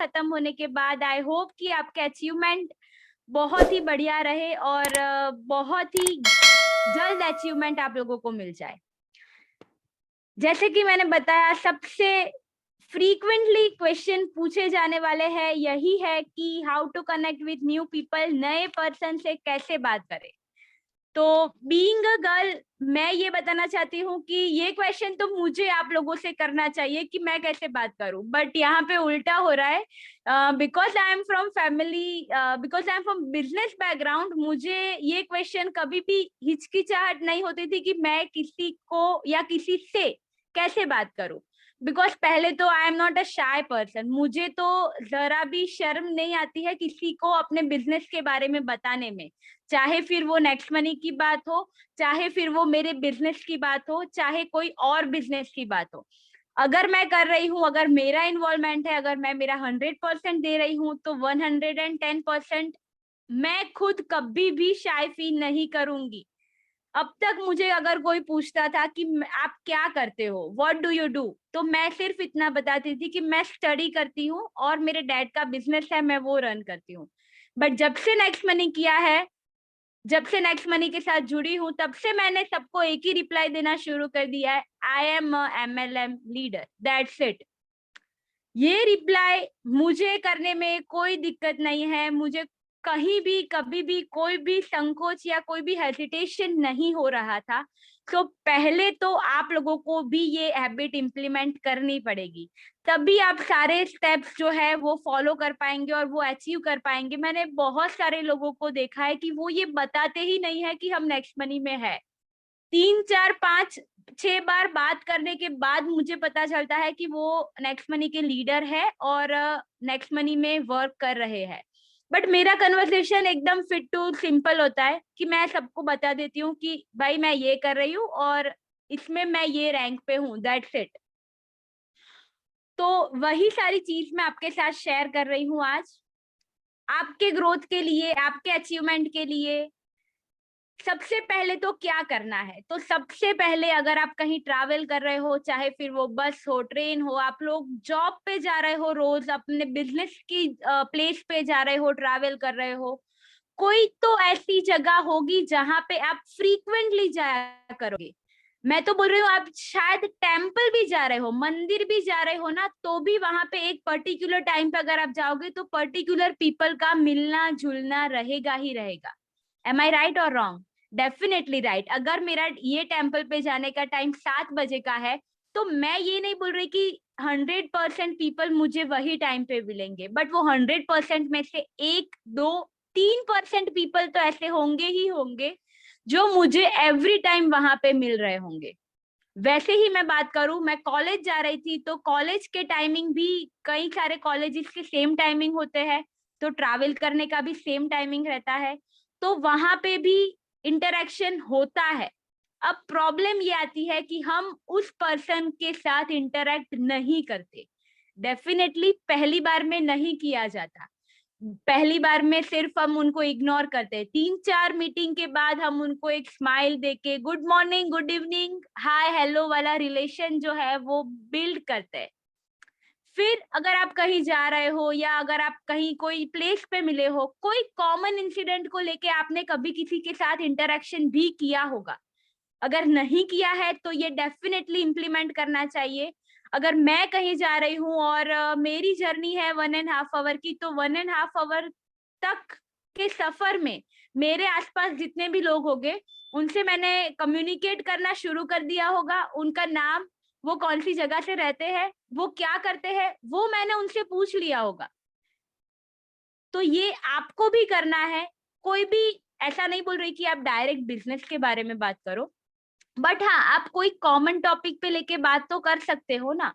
खत्म होने के बाद आई होप कि आपके अचीवमेंट बहुत ही बढ़िया रहे और बहुत ही जल्द अचीवमेंट आप लोगों को मिल जाए। जैसे कि मैंने बताया, सबसे फ्रीक्वेंटली क्वेश्चन पूछे जाने वाले हैं यही है कि how to connect with new people, नए पर्सन से कैसे बात करें। तो बीइंग अ गर्ल, मैं ये बताना चाहती हूँ कि ये क्वेश्चन तो मुझे आप लोगों से करना चाहिए कि मैं कैसे बात करूं, बट यहाँ पे उल्टा हो रहा है। Because I am from family, because I am from business background, मुझे ये क्वेश्चन कभी भी हिचकिचाहट नहीं होती थी कि मैं किसी को या किसी से कैसे बात करूं। बिकॉज पहले तो I am not a shy person, मुझे तो जरा भी शर्म नहीं आती है किसी को अपने बिजनेस के बारे में बताने में, चाहे फिर वो नेक्स्ट मनी की बात हो, चाहे फिर वो मेरे बिजनेस की बात हो, चाहे कोई और बिजनेस की बात हो। अगर मैं कर रही हूँ, अगर मेरा इन्वॉल्वमेंट है, अगर मैं मेरा 100% दे रही हूँ, तो 110% मैं खुद कभी भी शाय फील नहीं करूंगी। अब तक मुझे अगर कोई पूछता था कि आप क्या करते हो, व्हाट डू यू डू, तो मैं सिर्फ इतना बताती थी कि मैं स्टडी करती हूँ और मेरे डैड का बिजनेस है, मैं वो रन करती हूँ। बट जब से नेक्स्ट मनी किया है, जब से नेक्स्ट मनी के साथ जुड़ी हूँ, तब से मैंने सबको एक ही रिप्लाई देना शुरू कर दिया है, I am a MLM leader, that's it. ये रिप्लाई मुझे करने में कोई दिक्कत नहीं है, मुझे कहीं भी कभी भी कोई भी संकोच या कोई भी हेजिटेशन नहीं हो रहा था। तो पहले तो आप लोगों को भी ये हैबिट इम्प्लीमेंट करनी पड़ेगी, तभी आप सारे स्टेप्स जो है वो फॉलो कर पाएंगे और वो अचीव कर पाएंगे। मैंने बहुत सारे लोगों को देखा है कि वो ये बताते ही नहीं है कि हम नेक्स्ट मनी में है। 3 4 5 6 बार बात करने के बाद मुझे पता चलता है कि वो नेक्स्ट मनी के लीडर है और नेक्स्ट मनी में वर्क कर रहे हैं। बट मेरा कन्वर्सेशन एकदम फिट टू सिंपल होता है कि मैं सबको बता देती हूँ कि भाई मैं ये कर रही हूँ और इसमें मैं ये रैंक पे हूँ, दैट्स इट। तो वही सारी चीज मैं आपके साथ शेयर कर रही हूँ आज, आपके ग्रोथ के लिए, आपके अचीवमेंट के लिए। सबसे पहले तो क्या करना है, तो सबसे पहले अगर आप कहीं ट्रैवल कर रहे हो, चाहे फिर वो बस हो, ट्रेन हो, आप लोग जॉब पे जा रहे हो, रोज अपने बिजनेस की प्लेस पे जा रहे हो, ट्रैवल कर रहे हो, कोई तो ऐसी जगह होगी जहां पे आप फ्रीक्वेंटली जाया करोगे। मैं तो बोल रही हूँ, आप शायद टेम्पल भी जा रहे हो, मंदिर भी जा रहे हो ना, तो भी वहां पे एक पर्टिकुलर टाइम पे अगर आप जाओगे तो पर्टिकुलर पीपल का मिलना जुलना रहेगा ही रहेगा। एम आई राइट और रॉन्ग? Definitely right. अगर मेरा ये टेम्पल पे जाने का टाइम 7 बजे का है, तो मैं ये नहीं बोल रही कि 100% पीपल मुझे वही टाइम पे मिलेंगे, बट वो 100% में से 1 2 3% पीपल तो ऐसे होंगे ही होंगे जो मुझे एवरी टाइम वहां पे मिल रहे होंगे। वैसे ही मैं बात करूं, मैं कॉलेज जा रही थी, तो कॉलेज के टाइमिंग भी कई सारे कॉलेजेस के सेम टाइमिंग होते हैं, तो ट्रैवल करने का भी सेम टाइमिंग रहता है, तो वहां पे भी इंटरेक्शन होता है। अब प्रॉब्लम ये आती है कि हम उस पर्सन के साथ इंटरेक्ट नहीं करते। डेफिनेटली पहली बार में नहीं किया जाता, पहली बार में सिर्फ हम उनको इग्नोर करते हैं। 3 4 मीटिंग के बाद हम उनको एक स्माइल देके good morning, good evening, hi hello वाला रिलेशन जो है वो बिल्ड करते हैं। फिर अगर आप कहीं जा रहे हो या अगर आप कहीं कोई प्लेस पे मिले हो, कोई कॉमन इंसिडेंट को लेके आपने कभी किसी के साथ इंटरेक्शन भी किया होगा। अगर नहीं किया है तो ये डेफिनेटली इम्प्लीमेंट करना चाहिए। अगर मैं कहीं जा रही हूँ और मेरी जर्नी है 1.5 आवर की, तो 1.5 आवर तक के सफर में मेरे आसपास जितने भी लोग होंगे, उनसे मैंने कम्युनिकेट करना शुरू कर दिया होगा। उनका नाम, वो कौन सी जगह से रहते हैं, वो क्या करते हैं, वो मैंने उनसे पूछ लिया होगा। तो ये आपको भी करना है। कोई भी ऐसा नहीं बोल रही कि आप डायरेक्ट बिजनेस के बारे में बात करो, बट हाँ, आप कोई कॉमन टॉपिक पे लेके बात तो कर सकते हो ना,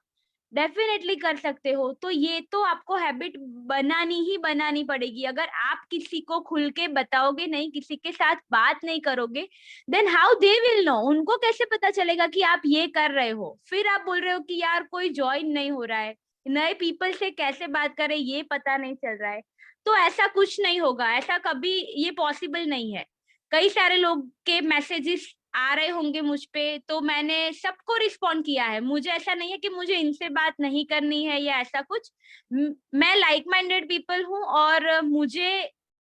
डेफिनेटली कर सकते हो। तो ये तो आपको हैबिट बनानी ही बनानी पड़ेगी। अगर आप किसी को खुल के बताओगे नहीं, किसी के साथ बात नहीं करोगे, then how they will know, उनको कैसे पता चलेगा कि आप ये कर रहे हो। फिर आप बोल रहे हो कि यार कोई ज्वाइन नहीं हो रहा है, नए पीपल से कैसे बात करें ये पता नहीं चल रहा है। तो ऐसा कुछ नहीं होगा, ऐसा कभी ये पॉसिबल नहीं है। कई सारे लोग के मैसेजेस आ रहे होंगे मुझ पे, तो मैंने सबको रिस्पॉन्ड किया है। मुझे ऐसा नहीं है कि मुझे इनसे बात नहीं करनी है या ऐसा कुछ। मैं लाइक माइंडेड पीपल हूँ और मुझे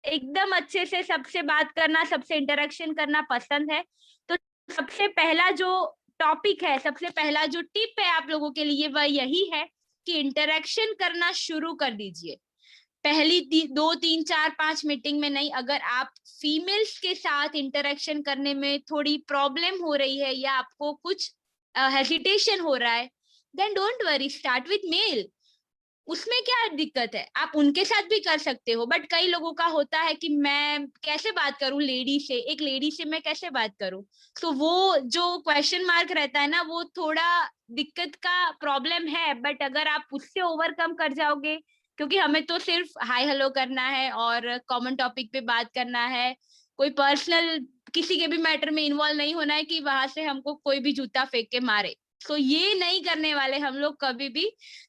एकदम अच्छे से सबसे बात करना, सबसे इंटरेक्शन करना पसंद है। तो सबसे पहला जो टॉपिक है, सबसे पहला जो टिप है आप लोगों के लिए, वह यही है कि इंटरेक्शन करना शुरू कर दीजिए। पहली 2 3 4 5 मीटिंग में नहीं, अगर आप फीमेल्स के साथ इंटरेक्शन करने में थोड़ी प्रॉब्लम हो रही है या आपको कुछ हेजिटेशन हो रहा है, then don't worry, start with mail. उसमें क्या दिक्कत है, आप उनके साथ भी कर सकते हो। बट कई लोगों का होता है कि मैं कैसे बात करूं लेडी से, एक लेडी से मैं कैसे बात करूं। तो वो जो क्वेश्चन मार्क रहता है ना, वो थोड़ा दिक्कत का प्रॉब्लम है। बट अगर आप उससे ओवरकम कर जाओगे, क्योंकि हमें तो सिर्फ हाय हेलो करना है और कॉमन टॉपिक पे बात करना है, कोई पर्सनल किसी के भी मैटर में इन्वॉल्व नहीं होना है कि वहां से हमको कोई भी जूता फेंक के मारे। तो ये नहीं करने वाले हम लोग कभी भी।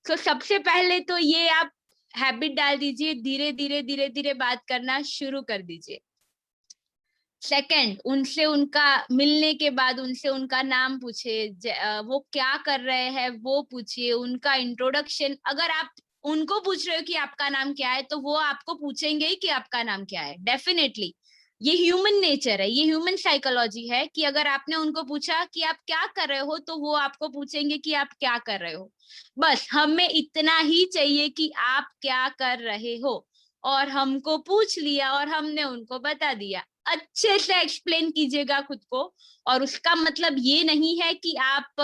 तो सबसे पहले तो ये आप हैबिट डाल दीजिए, धीरे धीरे धीरे धीरे बात करना शुरू कर दीजिए। सेकंड, उनसे उनका मिलने के बाद उनसे उनका नाम पूछे, वो क्या कर रहे हैं वो पूछिए, उनका इंट्रोडक्शन। अगर आप उनको पूछ रहे हो कि आपका नाम क्या है, तो वो आपको पूछेंगे ही कि आपका नाम क्या है, डेफिनेटली। ये ह्यूमन नेचर है, ये ह्यूमन साइकोलॉजी है कि अगर आपने उनको पूछा कि आप क्या कर रहे हो, तो वो आपको पूछेंगे कि आप क्या कर रहे हो। बस हमें इतना ही चाहिए कि आप क्या कर रहे हो, और हमको पूछ लिया और हमने उनको बता दिया। अच्छे से एक्सप्लेन कीजिएगा खुद को। और उसका मतलब ये नहीं है कि आप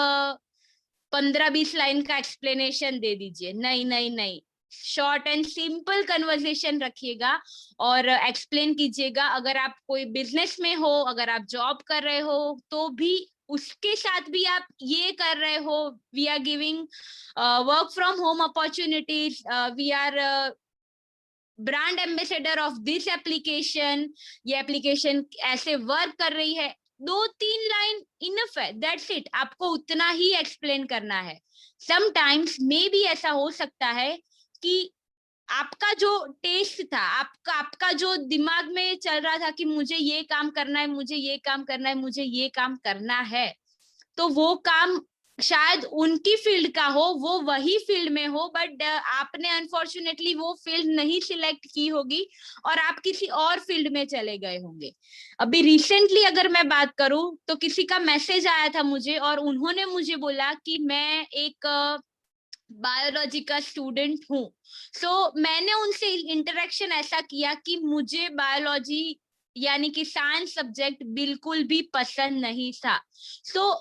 15 20 लाइन का एक्सप्लेनेशन दे दीजिए, नहीं नहीं नहीं। शॉर्ट एंड सिंपल कन्वर्सेशन रखिएगा और एक्सप्लेन कीजिएगा। अगर आप कोई बिजनेस में हो, अगर आप जॉब कर रहे हो, तो भी उसके साथ भी आप ये कर रहे हो, we are giving work from home opportunities, we are brand ambassador of this application, ये एप्लीकेशन ऐसे वर्क कर रही है। 2 3 लाइन इनफ है, दैट्स इट। आपको उतना ही एक्सप्लेन करना है। समटाइम्स मे बी ऐसा हो सकता है कि आपका जो टेस्ट था, आपका जो दिमाग में चल रहा था कि मुझे ये काम करना है, मुझे ये काम करना है, मुझे ये काम करना है, तो वो काम शायद उनकी फील्ड का हो, वो वही फील्ड में हो, बट आपने अनफॉर्चुनेटली वो फील्ड नहीं सिलेक्ट की होगी और आप किसी और फील्ड में चले गए होंगे। अभी रिसेंटली अगर मैं बात करूं, तो किसी का मैसेज आया था मुझे और उन्होंने मुझे बोला कि मैं एक बायोलॉजी का स्टूडेंट हूँ। मैंने उनसे इंटरेक्शन ऐसा किया कि मुझे बायोलॉजी यानी कि साइंस सब्जेक्ट बिल्कुल भी पसंद नहीं था।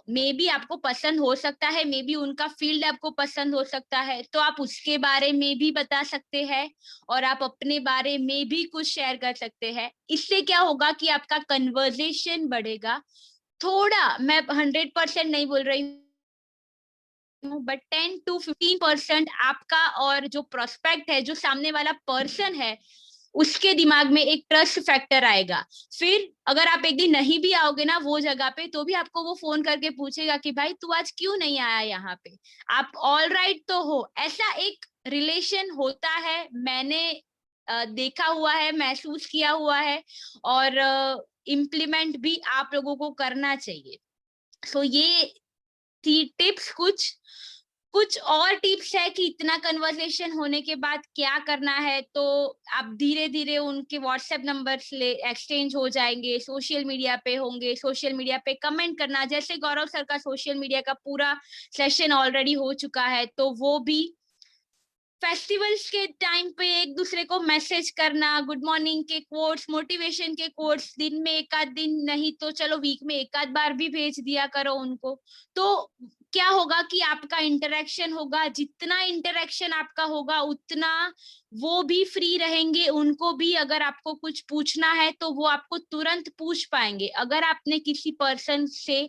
मे बी आपको पसंद हो सकता है, मे बी उनका फील्ड आपको पसंद हो सकता है, तो आप उसके बारे में भी बता सकते हैं और आप अपने बारे में भी कुछ शेयर कर सकते हैं। इससे क्या होगा कि आपका कन्वर्सेशन बढ़ेगा। थोड़ा, मैं 100% नहीं बोल रही हूँ, बट 10 to 15% आपका और जो प्रोस्पेक्ट है, जो सामने वाला पर्सन है, उसके दिमाग में एक ट्रस्ट फैक्टर आएगा। फिर अगर आप एक दिन नहीं भी आओगे ना वो जगह पे, तो भी आपको वो फोन करके पूछेगा कि भाई तू आज क्यों नहीं आया यहाँ पे, आप ऑल राइट तो हो। ऐसा एक रिलेशन होता है, मैंने देखा हुआ है, महसूस किया हुआ है, और इम्प्लीमेंट भी आप लोगों को करना चाहिए। ये थी टिप्स। कुछ कुछ और टिप्स है कि इतना कन्वर्सेशन होने के बाद क्या करना है। तो आप धीरे धीरे उनके व्हाट्सएप नंबर ले एक्सचेंज हो जाएंगे, सोशल मीडिया पे होंगे, सोशल मीडिया पे कमेंट करना। जैसे गौरव सर का सोशल मीडिया का पूरा सेशन ऑलरेडी हो चुका है, तो वो भी फेस्टिवल्स के टाइम पे एक दूसरे को मैसेज करना, गुड मॉर्निंग के कोट्स, मोटिवेशन के कोट्स, दिन में एक आध दिन, नहीं तो चलो वीक में एक आध बार भी भेज दिया करो उनको। तो क्या होगा कि आपका इंटरेक्शन होगा, जितना इंटरेक्शन आपका होगा उतना वो भी फ्री रहेंगे। उनको भी अगर आपको कुछ पूछना है तो वो आपको तुरंत पूछ पाएंगे। अगर आपने किसी पर्सन से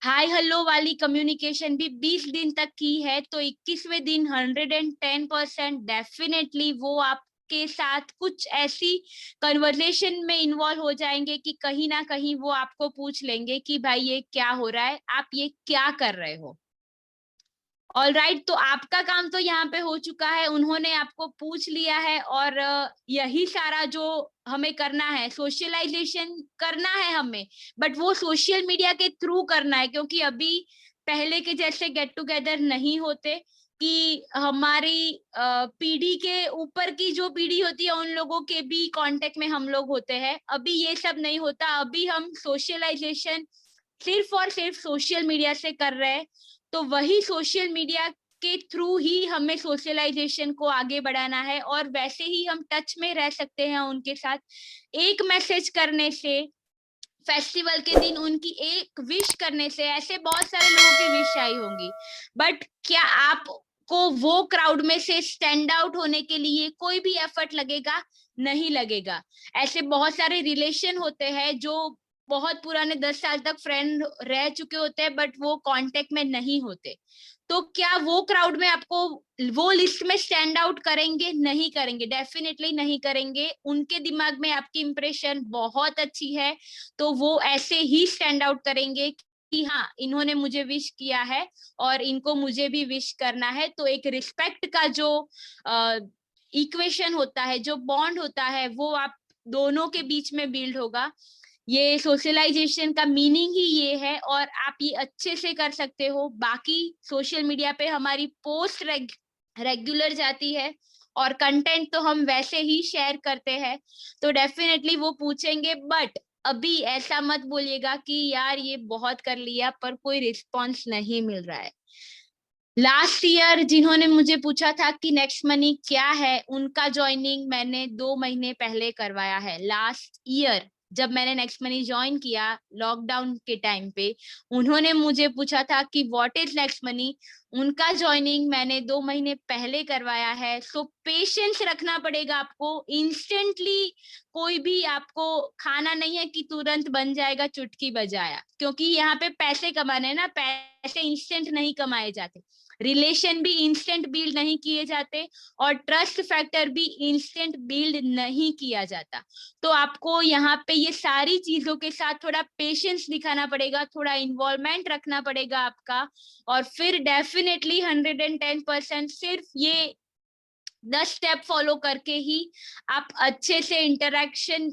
हाय हेलो वाली कम्युनिकेशन भी 20 दिन तक की है, तो 21वें दिन 110% डेफिनेटली वो आपके साथ कुछ ऐसी कन्वर्सेशन में इन्वॉल्व हो जाएंगे कि कहीं ना कहीं वो आपको पूछ लेंगे कि भाई ये क्या हो रहा है, आप ये क्या कर रहे हो। ऑलराइट, तो आपका काम तो यहाँ पे हो चुका है, उन्होंने आपको पूछ लिया है और यही सारा जो हमें करना है, सोशलाइजेशन करना है हमें, बट वो सोशल मीडिया के थ्रू करना है, क्योंकि अभी पहले के जैसे गेट टुगेदर नहीं होते कि हमारी पीढ़ी के ऊपर की जो पीढ़ी होती है उन लोगों के भी कांटेक्ट में हम लोग होते हैं। अभी ये सब नहीं होता, अभी हम सोशलाइजेशन सिर्फ और सिर्फ सोशल मीडिया से कर रहे हैं। तो वही सोशल मीडिया के थ्रू ही हमें सोशलाइजेशन को आगे बढ़ाना है, और वैसे ही हम टच में रह सकते हैं उनके साथ। एक मैसेज करने से, फेस्टिवल के दिन उनकी एक विश करने से, ऐसे बहुत सारे लोगों की विश आई होंगी, बट क्या आपको वो क्राउड में से स्टैंड आउट होने के लिए कोई भी एफर्ट लगेगा? नहीं लगेगा। ऐसे बहुत सारे रिलेशन होते हैं जो बहुत पुराने 10 साल तक फ्रेंड रह चुके होते हैं, बट वो कांटेक्ट में नहीं होते। तो क्या वो क्राउड में आपको वो लिस्ट में स्टैंड आउट करेंगे? नहीं करेंगे, डेफिनेटली नहीं करेंगे। उनके दिमाग में आपकी इंप्रेशन बहुत अच्छी है, तो वो ऐसे ही स्टैंड आउट करेंगे कि हाँ, इन्होंने मुझे विश किया है और इनको मुझे भी विश करना है। तो एक रिस्पेक्ट का जो इक्वेशन होता है, जो बॉन्ड होता है, वो आप दोनों के बीच में बिल्ड होगा। ये सोशलाइजेशन का मीनिंग ही ये है, और आप ये अच्छे से कर सकते हो। बाकी सोशल मीडिया पे हमारी पोस्ट रेगुलर जाती है और कंटेंट तो हम वैसे ही शेयर करते हैं, तो डेफिनेटली वो पूछेंगे। बट अभी ऐसा मत बोलिएगा कि यार ये बहुत कर लिया पर कोई रिस्पॉन्स नहीं मिल रहा है। लास्ट ईयर जिन्होंने मुझे पूछा था कि नेक्स्ट मनी क्या है, उनका ज्वाइनिंग मैंने 2 महीने पहले करवाया है। लास्ट ईयर जब मैंने नेक्स्ट मनी ज्वाइन किया लॉकडाउन के टाइम पे, उन्होंने मुझे पूछा था कि व्हाट इज नेक्स्ट मनी, उनका ज्वाइनिंग मैंने 2 महीने पहले करवाया है। सो पेशेंस रखना पड़ेगा आपको। इंस्टेंटली कोई भी आपको खाना नहीं है कि तुरंत बन जाएगा चुटकी बजाया, क्योंकि यहाँ पे पैसे कमाने ना, पैसे इंस्टेंट नहीं कमाए जाते, रिलेशन भी इंस्टेंट बिल्ड नहीं किए जाते, और ट्रस्ट फैक्टर भी इंस्टेंट बिल्ड नहीं किया जाता। तो आपको यहाँ पे ये सारी चीजों के साथ थोड़ा पेशेंस दिखाना पड़ेगा, थोड़ा इन्वॉल्वमेंट रखना पड़ेगा आपका, और फिर डेफिनेटली 110% सिर्फ ये 10 स्टेप फॉलो करके ही आप अच्छे से इंटरेक्शन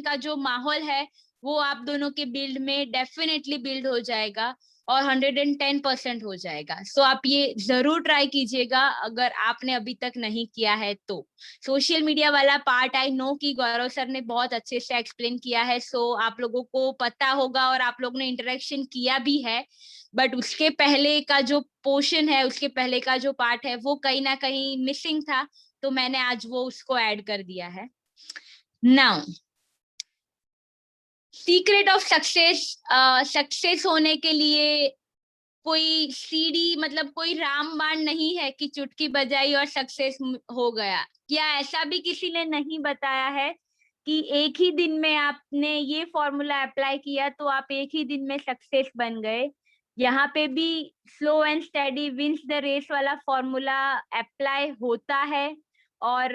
का जो माहौल है वो आप दोनों के बिल्ड में डेफिनेटली बिल्ड हो जाएगा और 110% हो जाएगा। सो आप ये जरूर ट्राई कीजिएगा अगर आपने अभी तक नहीं किया है तो। सोशल मीडिया वाला पार्ट आई नो कि गौरव सर ने बहुत अच्छे से एक्सप्लेन किया है, सो आप लोगों को पता होगा और आप लोगों ने इंटरेक्शन किया भी है, बट उसके पहले का जो पोर्शन है, उसके पहले का जो पार्ट है वो कहीं ना कहीं मिसिंग था, तो मैंने आज वो उसको ऐड कर दिया है। Now secret of success, success होने के लिए कोई सीढ़ी मतलब कोई रामबाण नहीं है कि चुटकी बजाई और सक्सेस हो गया। क्या ऐसा भी किसी ने नहीं बताया है कि एक ही दिन में आपने ये फॉर्मूला अप्लाई किया तो आप एक ही दिन में सक्सेस बन गए? यहाँ पे भी slow and steady wins the race वाला फॉर्मूला अप्लाई होता है, और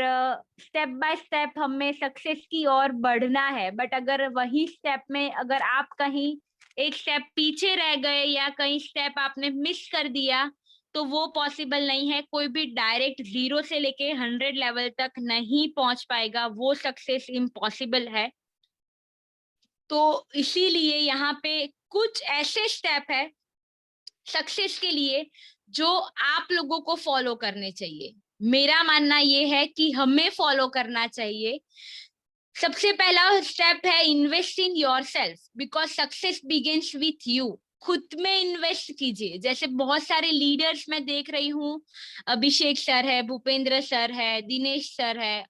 स्टेप बाय स्टेप हमें सक्सेस की ओर बढ़ना है। बट अगर वही स्टेप में अगर आप कहीं एक स्टेप पीछे रह गए या कहीं स्टेप आपने मिस कर दिया तो वो पॉसिबल नहीं है। कोई भी डायरेक्ट 0 से लेके 100 लेवल तक नहीं पहुंच पाएगा, वो सक्सेस इम्पॉसिबल है। तो इसीलिए यहाँ पे कुछ ऐसे स्टेप है सक्सेस के लिए जो आप लोगों को फॉलो करने चाहिए। मेरा मानना ये है कि हमें फॉलो करना चाहिए। सबसे पहला स्टेप है invest in yourself, because success begins with you. खुद में इन्वेस्ट कीजिए। जैसे बहुत सारे लीडर्स मैं देख रही हूँ, अभिषेक सर है, भूपेंद्र सर है, दिनेश सर है,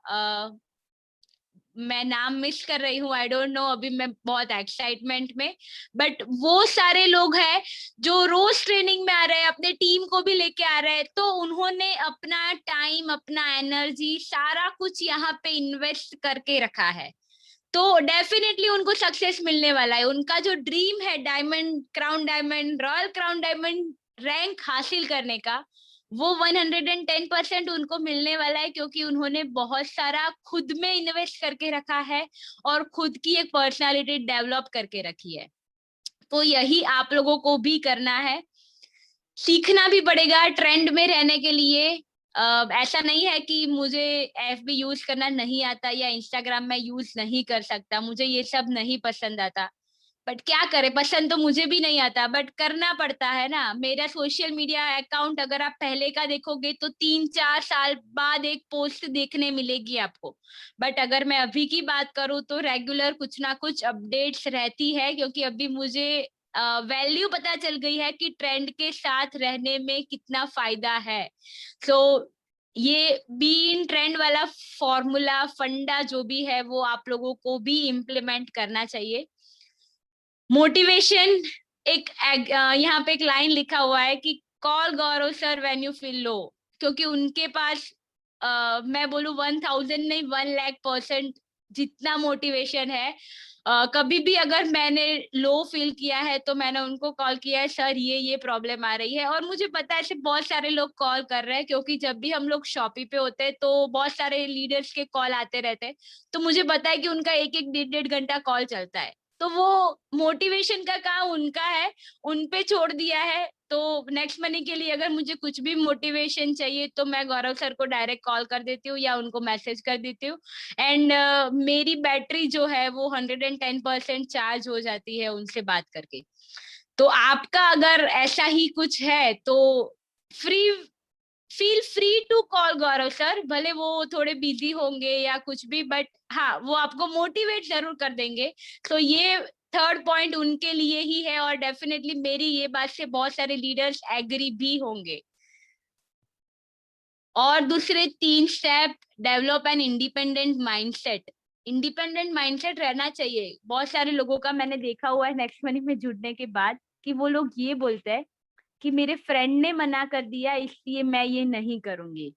मैं नाम मिस कर रही हूँ, आई डोंट नो, अभी मैं बहुत एक्साइटमेंट में, बट वो सारे लोग हैं जो रोज ट्रेनिंग में आ रहे हैं, अपने टीम को भी लेके आ रहे हैं। तो उन्होंने अपना टाइम, अपना एनर्जी, सारा कुछ यहाँ पे इन्वेस्ट करके रखा है, तो डेफिनेटली उनको सक्सेस मिलने वाला है। उनका जो ड्रीम है diamond crown diamond royal crown diamond rank हासिल करने का, वो 110% उनको मिलने वाला है, क्योंकि उन्होंने बहुत सारा खुद में इन्वेस्ट करके रखा है और खुद की एक पर्सनालिटी डेवलप करके रखी है। तो यही आप लोगों को भी करना है। सीखना भी पड़ेगा ट्रेंड में रहने के लिए। ऐसा नहीं है कि मुझे एफबी यूज करना नहीं आता या इंस्टाग्राम में यूज नहीं कर सकता, मुझे ये सब नहीं पसंद आता। बट क्या करे, पसंद तो मुझे भी नहीं आता, बट करना पड़ता है ना। मेरा सोशल मीडिया अकाउंट अगर आप पहले का देखोगे तो 3-4 साल बाद एक पोस्ट देखने मिलेगी आपको। बट अगर मैं अभी की बात करूँ तो रेगुलर कुछ ना कुछ अपडेट्स रहती है, क्योंकि अभी मुझे वैल्यू पता चल गई है कि ट्रेंड के साथ रहने में कितना फायदा है। सो ये बी इन ट्रेंड वाला फॉर्मूला फंडा जो भी है वो आप लोगों को भी इम्प्लीमेंट करना चाहिए। मोटिवेशन, यहाँ पे एक लाइन लिखा हुआ है कि call Gaurav sir when you feel low, क्योंकि उनके पास मैं बोलूं 1000 नहीं 1,00,000% जितना मोटिवेशन है। कभी भी अगर मैंने लो फील किया है तो मैंने उनको कॉल किया है, सर ये प्रॉब्लम आ रही है। और मुझे पता है ऐसे बहुत सारे लोग कॉल कर रहे हैं, क्योंकि जब भी हम लोग शॉपी पे होते हैं तो बहुत सारे लीडर्स के कॉल आते रहते हैं। तो मुझे पता है कि उनका 1-1 1.5 घंटा कॉल चलता है। तो वो मोटिवेशन का काम उनका है, उन पे छोड़ दिया है। तो नेक्स्ट मनी के लिए अगर मुझे कुछ भी मोटिवेशन चाहिए तो मैं गौरव सर को डायरेक्ट कॉल कर देती हूँ या उनको मैसेज कर देती हूँ। एंड मेरी बैटरी जो है वो 110% चार्ज हो जाती है उनसे बात करके। तो आपका अगर ऐसा ही कुछ है तो free feel free to call Gaurav sir, भले वो थोड़े बिजी होंगे या कुछ भी, बट हाँ वो आपको मोटिवेट जरूर कर देंगे। तो ये थर्ड पॉइंट उनके लिए ही है, और डेफिनेटली मेरी ये बात से बहुत सारे लीडर्स एग्री भी होंगे। और दूसरे 3 step, develop an independent mindset. Independent mindset रहना चाहिए। बहुत सारे लोगों का मैंने देखा हुआ है नेक्स्ट मनी में जुड़ने के बाद कि वो लोग ये बोलते हैं कि मेरे फ्रेंड ने मना कर दिया इसलिए मैं ये नहीं करूंगी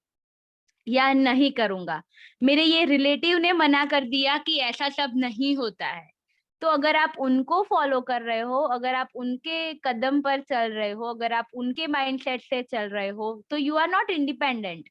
या नहीं करूंगा, मेरे ये रिलेटिव ने मना कर दिया कि ऐसा सब नहीं होता है। तो अगर आप उनको फॉलो कर रहे हो, अगर आप उनके कदम पर चल रहे हो, अगर आप उनके माइंडसेट से चल रहे हो तो यू आर नॉट इंडिपेंडेंट।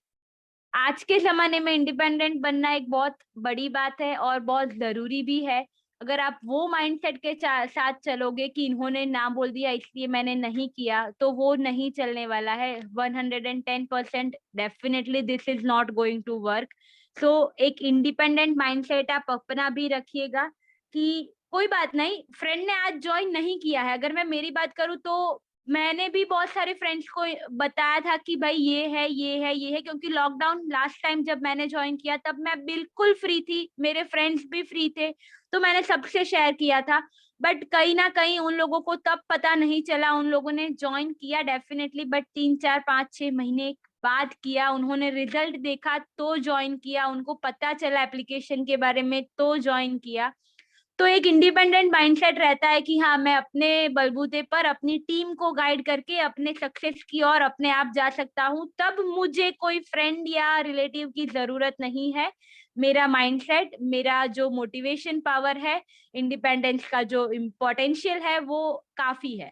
आज के जमाने में इंडिपेंडेंट बनना एक बहुत बड़ी बात है और बहुत जरूरी भी है। अगर आप वो माइंडसेट के साथ चलोगे कि इन्होंने ना बोल दिया इसलिए मैंने नहीं किया, तो वो नहीं चलने वाला है। 110% definitely this is not going to work. So एक इंडिपेंडेंट माइंडसेट आप अपना भी रखिएगा कि कोई बात नहीं, फ्रेंड ने आज ज्वाइन नहीं किया है। अगर मैं मेरी बात करूँ तो मैंने भी बहुत सारे फ्रेंड्स को बताया था कि भाई ये है ये है ये है, क्योंकि लॉकडाउन लास्ट टाइम जब मैंने ज्वाइन किया तब मैं बिल्कुल फ्री थी, मेरे फ्रेंड्स भी फ्री थे, तो मैंने सबसे शेयर किया था। बट कहीं ना कहीं उन लोगों को तब पता नहीं चला, उन लोगों ने ज्वाइन किया डेफिनेटली, बट 3-4-5-6 महीने बाद किया, उन्होंने रिजल्ट देखा तो ज्वाइन किया, उनको पता चला एप्लीकेशन के बारे में तो ज्वाइन किया। तो एक इंडिपेंडेंट माइंडसेट रहता है कि हाँ मैं अपने बलबूते पर अपनी टीम को गाइड करके अपने सक्सेस की ओर अपने आप जा सकता हूँ, तब मुझे कोई फ्रेंड या रिलेटिव की जरूरत नहीं है। मेरा माइंडसेट, मेरा जो मोटिवेशन पावर है, इंडिपेंडेंस का जो पोटेंशियल है वो काफी है।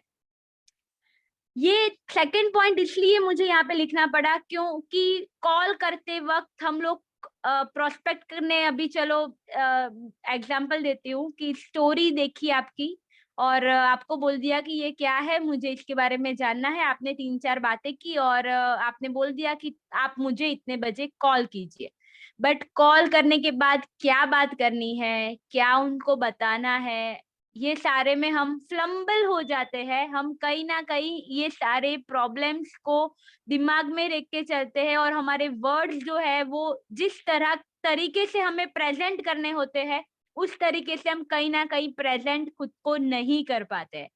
ये सेकंड पॉइंट इसलिए मुझे यहाँ पे लिखना पड़ा क्योंकि कॉल करते वक्त हम लोग प्रोस्पेक्ट करने, अभी चलो एग्जांपल देती हूँ कि स्टोरी देखी आपकी और आपको बोल दिया कि ये क्या है, मुझे इसके बारे में जानना है। आपने 3-4 बातें की और आपने बोल दिया कि आप मुझे इतने बजे कॉल कीजिए। बट कॉल करने के बाद क्या बात करनी है, क्या उनको बताना है, ये सारे में हम फ्लम्बल हो जाते हैं। हम कहीं ना कहीं ये सारे प्रॉब्लम्स को दिमाग में रख के चलते हैं और हमारे वर्ड्स जो है वो जिस तरीके से हमें प्रेजेंट करने होते हैं उस तरीके से हम कहीं ना कहीं प्रेजेंट खुद को नहीं कर पाते हैं।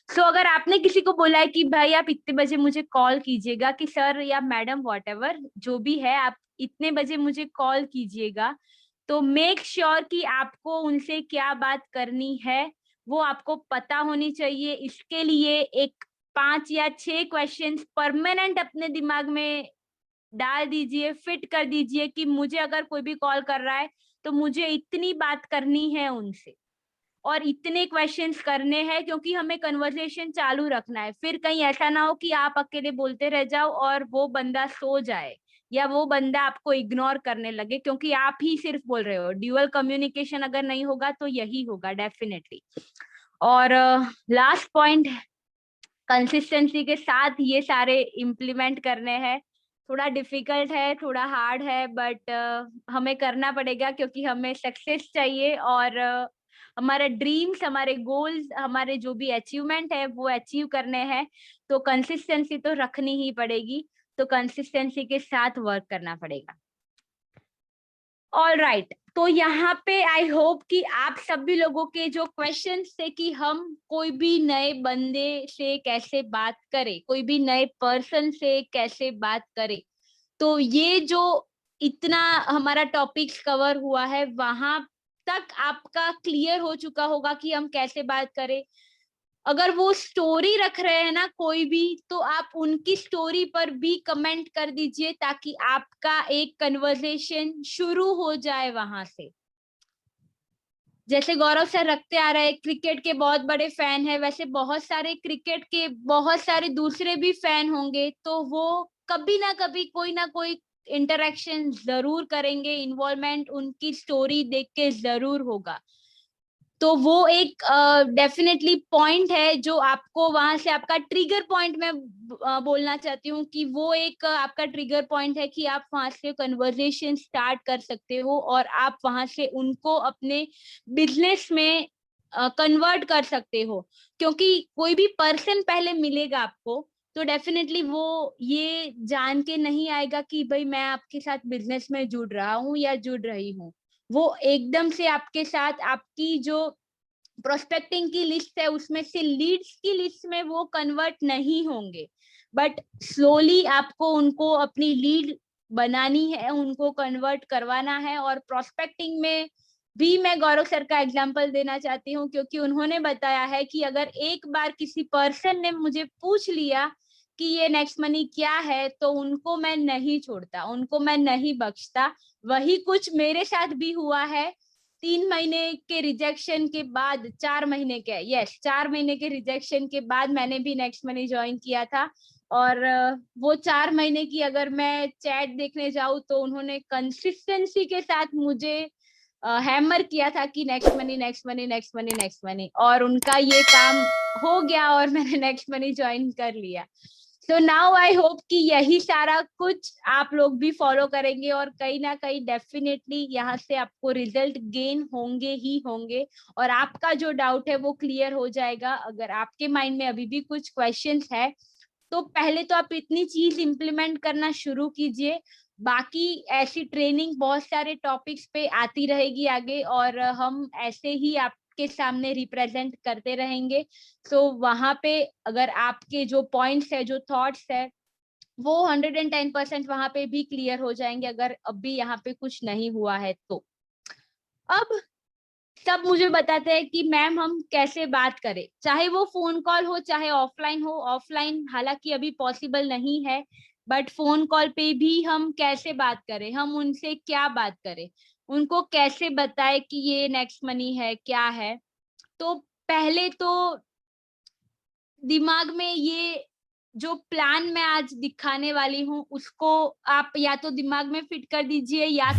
सो अगर आपने किसी को बोला है कि भाई आप इतने बजे मुझे कॉल कीजिएगा, कि सर या मैडम वॉट एवर जो भी है आप इतने बजे मुझे कॉल कीजिएगा, तो मेक श्योर कि आपको उनसे क्या बात करनी है वो आपको पता होनी चाहिए। इसके लिए एक 5 या 6 क्वेश्चंस परमानेंट अपने दिमाग में डाल दीजिए, फिट कर दीजिए कि मुझे अगर कोई भी कॉल कर रहा है तो मुझे इतनी बात करनी है उनसे और इतने क्वेश्चंस करने हैं, क्योंकि हमें कन्वर्सेशन चालू रखना है। फिर कहीं ऐसा ना हो कि आप अकेले बोलते रह जाओ और वो बंदा सो जाए या वो बंदा आपको इग्नोर करने लगे क्योंकि आप ही सिर्फ बोल रहे हो। ड्यूअल कम्युनिकेशन अगर नहीं होगा तो यही होगा डेफिनेटली। और लास्ट पॉइंट कंसिस्टेंसी के साथ ये सारे इम्प्लीमेंट करने हैं। थोड़ा डिफिकल्ट है, थोड़ा हार्ड है, बट हमें करना पड़ेगा क्योंकि हमें सक्सेस चाहिए और हमारे ड्रीम्स, हमारे गोल्स, हमारे जो भी अचीवमेंट है वो अचीव करने हैं। तो कंसिस्टेंसी तो रखनी ही पड़ेगी, तो कंसिस्टेंसी के साथ वर्क करना पड़ेगा। ऑल राइट, तो यहाँ पे आई होप कि आप सभी लोगों के जो क्वेश्चंस थे कि हम कोई भी नए बंदे से कैसे बात करें, कोई भी नए पर्सन से कैसे बात करें, तो ये जो इतना हमारा टॉपिक्स कवर हुआ है वहां तक आपका क्लियर हो चुका होगा कि हम कैसे बात करें। अगर वो स्टोरी रख रहे हैं ना कोई भी, तो आप उनकी स्टोरी पर भी कमेंट कर दीजिए ताकि आपका एक कन्वर्सेशन शुरू हो जाए वहां से। जैसे गौरव सर रखते आ रहे हैं, क्रिकेट के बहुत बड़े फैन है, वैसे बहुत सारे क्रिकेट के बहुत सारे दूसरे भी फैन होंगे, तो वो कभी ना कभी कोई ना कोई इंटरेक्शन जरूर करेंगे, इन्वॉल्वमेंट उनकी स्टोरी देख के जरूर होगा। तो वो एक डेफिनेटली पॉइंट है जो आपको वहां से आपका ट्रिगर पॉइंट में बोलना चाहती हूँ कि वो एक आपका ट्रिगर पॉइंट है कि आप वहां से कन्वर्सेशन स्टार्ट कर सकते हो और आप वहां से उनको अपने बिजनेस में कन्वर्ट कर सकते हो। क्योंकि कोई भी पर्सन पहले मिलेगा आपको तो डेफिनेटली वो ये जान के नहीं आएगा कि भाई मैं आपके साथ बिजनेस में जुड़ रहा हूँ या जुड़ रही हूँ। वो एकदम से आपके साथ आपकी जो प्रोस्पेक्टिंग की लिस्ट है उसमें से लीड्स की लिस्ट में वो कन्वर्ट नहीं होंगे, बट स्लोली आपको उनको अपनी लीड बनानी है, उनको कन्वर्ट करवाना है। और प्रोस्पेक्टिंग में भी मैं गौरव सर का एग्जांपल देना चाहती हूँ क्योंकि उन्होंने बताया है कि अगर एक बार किसी पर्सन ने मुझे पूछ लिया कि ये नेक्स्ट मनी क्या है तो उनको मैं नहीं छोड़ता, उनको मैं नहीं बख्शता। वही कुछ मेरे साथ भी हुआ है। 3 महीने के रिजेक्शन के बाद, 4 महीने के, यस 4 महीने के रिजेक्शन के बाद मैंने भी नेक्स्ट मनी ज्वाइन किया था। और वो 4 महीने की अगर मैं चैट देखने जाऊँ तो उन्होंने कंसिस्टेंसी के साथ मुझे हैमर किया था कि next money next money next money next money, और उनका ये काम हो गया और मैंने नेक्स्ट मनी ज्वाइन कर लिया। तो नाउ आई होप कि यही सारा कुछ आप लोग भी फॉलो करेंगे और कहीं ना कहीं डेफिनेटली यहाँ से आपको रिजल्ट गेन होंगे ही होंगे और आपका जो डाउट है वो क्लियर हो जाएगा। अगर आपके माइंड में अभी भी कुछ क्वेश्चंस है तो पहले तो आप इतनी चीज इम्प्लीमेंट करना शुरू कीजिए। बाकी ऐसी ट्रेनिंग बहुत सारे टॉपिक्स पे आती रहेगी आगे और हम ऐसे ही आपके सामने रिप्रेजेंट करते रहेंगे। तो वहां पे अगर आपके जो पॉइंट्स है, जो थॉट्स है, वो 110% वहां पे भी क्लियर हो जाएंगे अगर अभी यहाँ पे कुछ नहीं हुआ है तो। अब सब मुझे बताते हैं कि मैम हम कैसे बात करें, चाहे वो फोन कॉल हो चाहे ऑफलाइन हो। ऑफलाइन हालांकि अभी पॉसिबल नहीं है, बट फोन कॉल पे भी हम कैसे बात करें, हम उनसे क्या बात करें, उनको कैसे बताएं कि ये नेक्स्ट मनी है क्या है। तो पहले तो दिमाग में ये जो प्लान मैं आज दिखाने वाली हूँ उसको आप या तो दिमाग में फिट कर दीजिए या